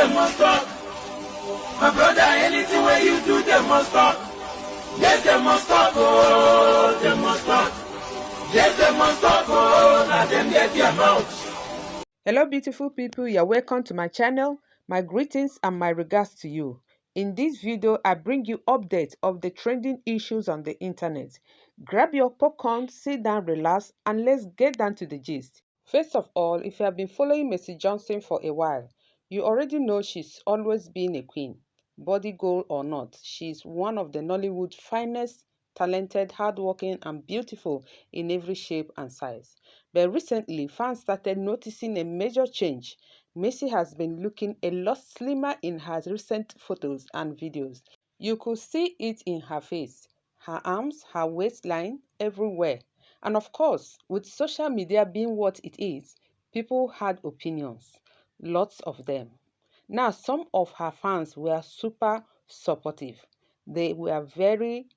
they must talk. My brother, anything where you do, they must talk. Yes, they must talk, oh, they must talk. Yes, they must talk, oh, now them get their mouth. Hello beautiful people, you're welcome to my channel. My greetings and my regards to you. In this video, I bring you updates of the trending issues on the internet. Grab your popcorn, sit down, relax, and let's get down to the gist. First of all, if you have been following Mercy Johnson for a while, you already know she's always been a queen. Body goal or not, she's one of the Nollywood finest, talented, hardworking, and beautiful in every shape and size. But recently, fans started noticing a major change. Messi has been looking a lot slimmer in her recent photos and videos. You could see it in her face, her arms, her waistline, everywhere. And of course, with social media being what it is, people had opinions, lots of them. Now, some of her fans were super supportive. They were very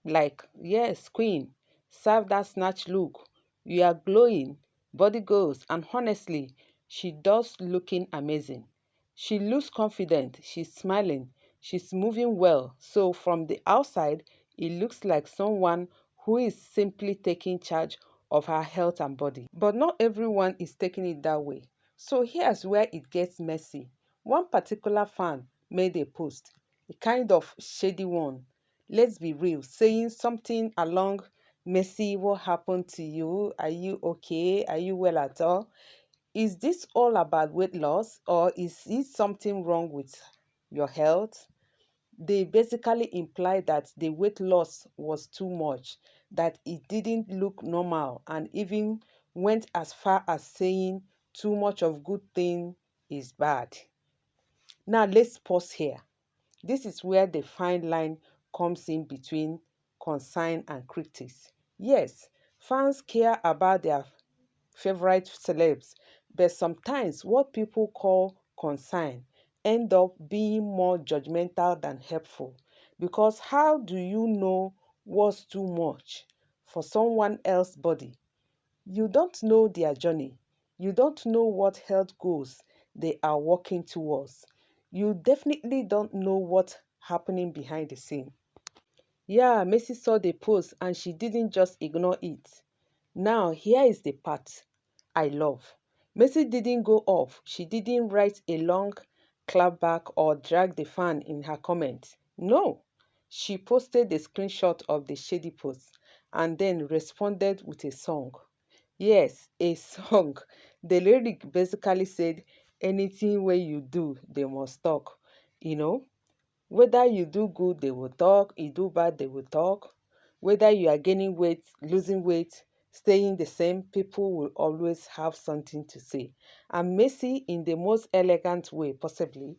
like, yes, queen, serve that snatch look. You are glowing, body goes, and honestly, she does looking amazing. She looks confident, she's smiling, she's moving well. So from the outside, it looks like someone who is simply taking charge of her health and body. But not everyone is taking it that way. So here's where it gets messy. One particular fan made a post, a kind of shady one, let's be real, saying something along, Messi, what happened to you? Are you okay? Are you well at all? Is this all about weight loss or is it something wrong with your health? They basically imply that the weight loss was too much, that it didn't look normal, and even went as far as saying too much of good thing is bad. Now let's pause here. This is where the fine line comes in between concern and critics. Yes, fans care about their favorite celebs, but sometimes what people call concern end up being more judgmental than helpful. Because how do you know what's too much for someone else's body? You don't know their journey. You don't know what health goals they are working towards. You definitely don't know what's happening behind the scene. Yeah, Messi saw the post and she didn't just ignore it. Now, here is the part I love. Messi didn't go off. She didn't write a long clapback or drag the fan in her comments. No, she posted a screenshot of the shady post and then responded with a song. Yes, a song. The lyric basically said, anything where you do, they must talk. You know, whether you do good, they will talk. You do bad, they will talk. Whether you are gaining weight, losing weight, staying the same, people will always have something to say. And Messi, in the most elegant way possibly,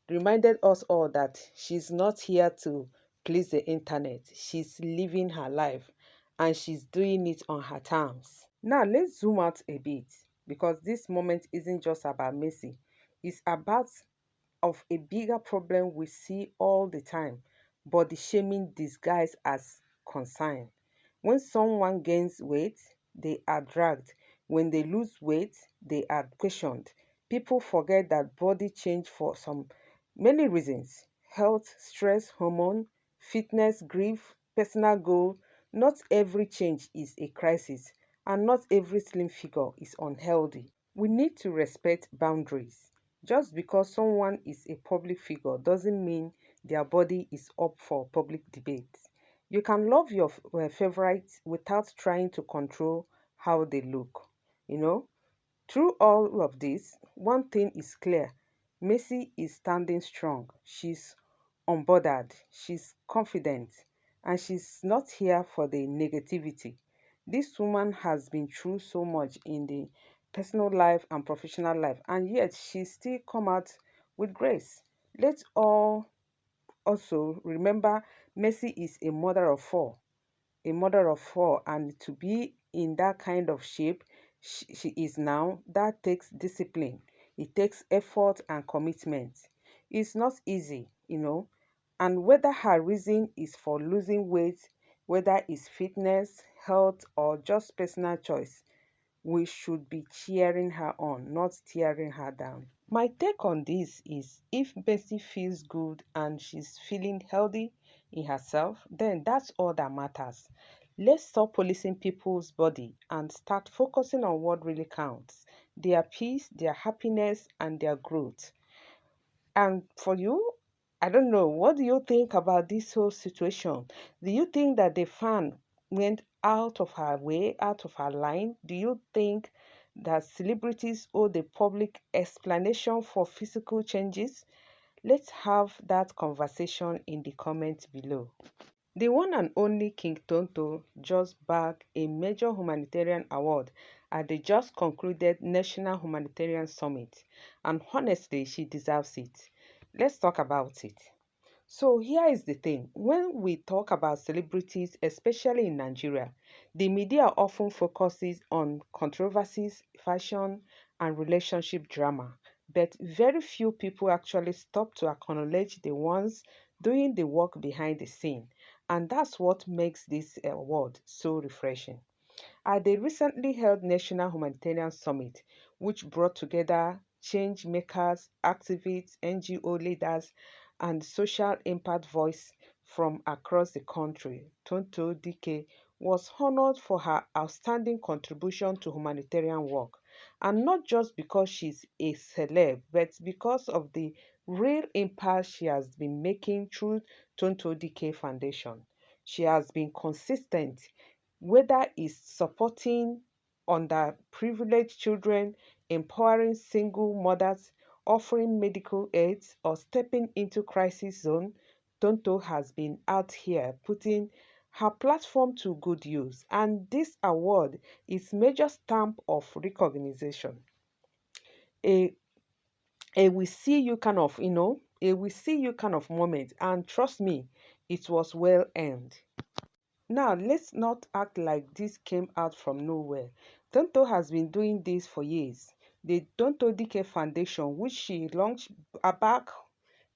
reminded us all that she's not here to please the internet. She's living her life and she's doing it on her terms. Now, let's zoom out a bit because this moment isn't just about Messi. It's about of a bigger problem we see all the time, body shaming disguised as concern. When someone gains weight, they are dragged. When they lose weight, they are questioned. People forget that body change for some many reasons. Health, stress, hormone, fitness, grief, personal goal. Not every change is a crisis, and not every slim figure is unhealthy. We need to respect boundaries. Just because someone is a public figure doesn't mean their body is up for public debate. You can love your favorites without trying to control how they look. You know, through all of this, one thing is clear. Messi is standing strong. She's unbothered, she's confident, and she's not here for the negativity. This woman has been through so much in the personal life and professional life, and yet she still come out with grace. Let's all also remember Messi is a mother of four, and to be in that kind of shape she is now, that takes discipline, it takes effort and commitment. It's not easy, and whether her reason is for losing weight, whether it's fitness, health, or just personal choice, we should be cheering her on, not tearing her down. My take on this is if Bessie feels good and she's feeling healthy in herself, then that's all that matters. Let's stop policing people's body and start focusing on what really counts: their peace, their happiness, and their growth. And for you, I don't know, what do you think about this whole situation? Do you think that the fan went out of her way, out of her line? Do you think that celebrities owe the public explanation for physical changes? Let's have that conversation in the comments below. The one and only King Tonto just bagged a major humanitarian award at the just concluded National Humanitarian Summit, and honestly, she deserves it. Let's talk about it. So here is the thing. When we talk about celebrities, especially in Nigeria, the media often focuses on controversies, fashion, and relationship drama. But very few people actually stop to acknowledge the ones doing the work behind the scene. And that's what makes this award so refreshing. At the recently held National Humanitarian Summit, which brought together change makers, activists, NGO leaders, and social impact voice from across the country, Tonto Dikeh was honored for her outstanding contribution to humanitarian work. And not just because she's a celeb, but because of the real impact she has been making through Tonto Dikeh Foundation. She has been consistent, whether it's supporting underprivileged children, empowering single mothers, offering medical aids, or stepping into crisis zone. Tonto has been out here putting her platform to good use, and this award is major stamp of recognition. A a we see you kind of, a we see you kind of moment, and trust me, it was well earned. Now, let's not act like this came out from nowhere. Tonto has been doing this for years. The Tonto Dikeh Foundation, which she launched back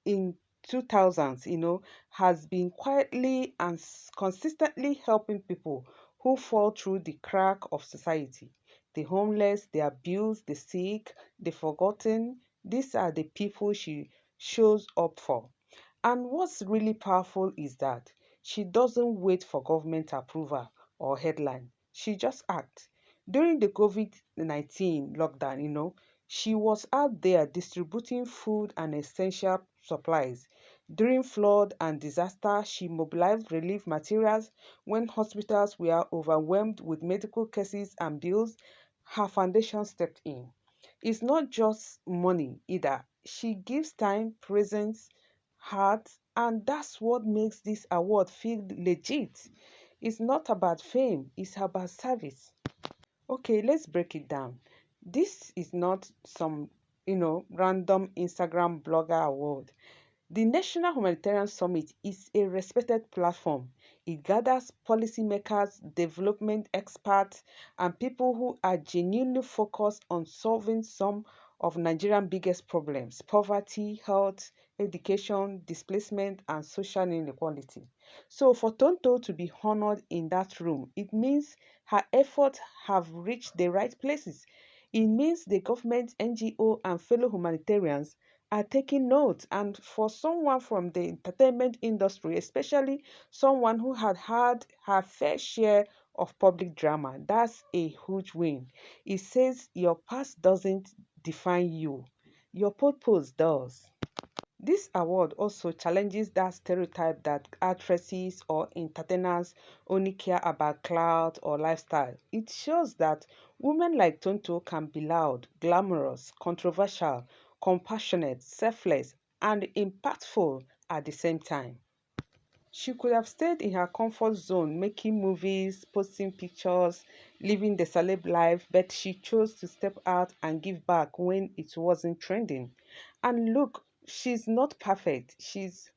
in 2000s, has been quietly and consistently helping people who fall through the crack of society. The homeless, the abused, the sick, the forgotten. These are the people she shows up for. And what's really powerful is that she doesn't wait for government approval or headline. She just acts. During the COVID-19 lockdown, she was out there distributing food and essential supplies. During flood and disaster, she mobilized relief materials when hospitals were overwhelmed with medical cases and bills. Her foundation stepped in. It's not just money either. She gives time, presence, heart, and that's what makes this award feel legit. It's not about fame, it's about service. Okay, let's break it down. This is not some, random Instagram blogger award. The National Humanitarian Summit is a respected platform. It gathers policymakers, development experts, and people who are genuinely focused on solving some of Nigeria's biggest problems: poverty, health, education, displacement, and social inequality. So, for Tonto to be honored in that room, it means her efforts have reached the right places. It means the government, NGO, and fellow humanitarians are taking note. And for someone from the entertainment industry, especially someone who had her fair share of public drama, that's a huge win. It says your past doesn't define you, your purpose does. This award also challenges that stereotype that actresses or entertainers only care about clout or lifestyle. It shows that women like Tonto can be loud, glamorous, controversial, compassionate, selfless, and impactful at the same time. She could have stayed in her comfort zone, making movies, posting pictures, living the celeb life, but she chose to step out and give back when it wasn't trending. And look, she's not perfect. She's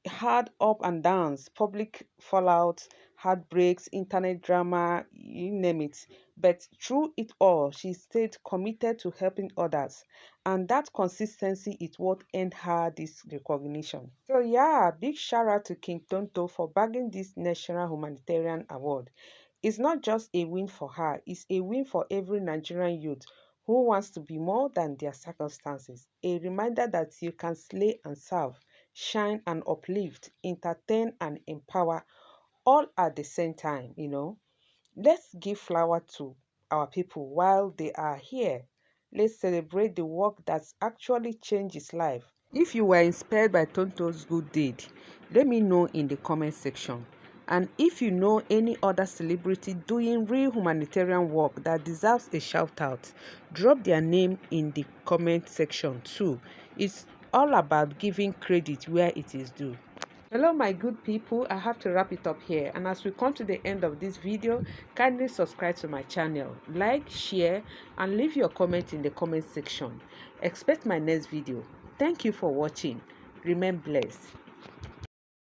had up and downs, public fallout, heartbreaks, internet drama, you name it. But through it all, she stayed committed to helping others. And that consistency is what earned her this recognition. So yeah, big shout out to King Tonto for bagging this National Humanitarian Award. It's not just a win for her, it's a win for every Nigerian youth who wants to be more than their circumstances. A reminder that you can slay and serve, shine and uplift, entertain and empower all at the same time. Let's give flower to our people while they are here. Let's celebrate the work that's actually changed his life. If you were inspired by Tonto's good deed, let me know in the comment section. And if you know any other celebrity doing real humanitarian work that deserves a shout out, drop their name in the comment section too. It's all about giving credit where it is due. Hello my good people, I have to wrap it up here, and as we come to the end of this video, kindly subscribe to my channel, like, share and leave your comment in the comment section. Expect my next video. Thank you for watching. Remain blessed.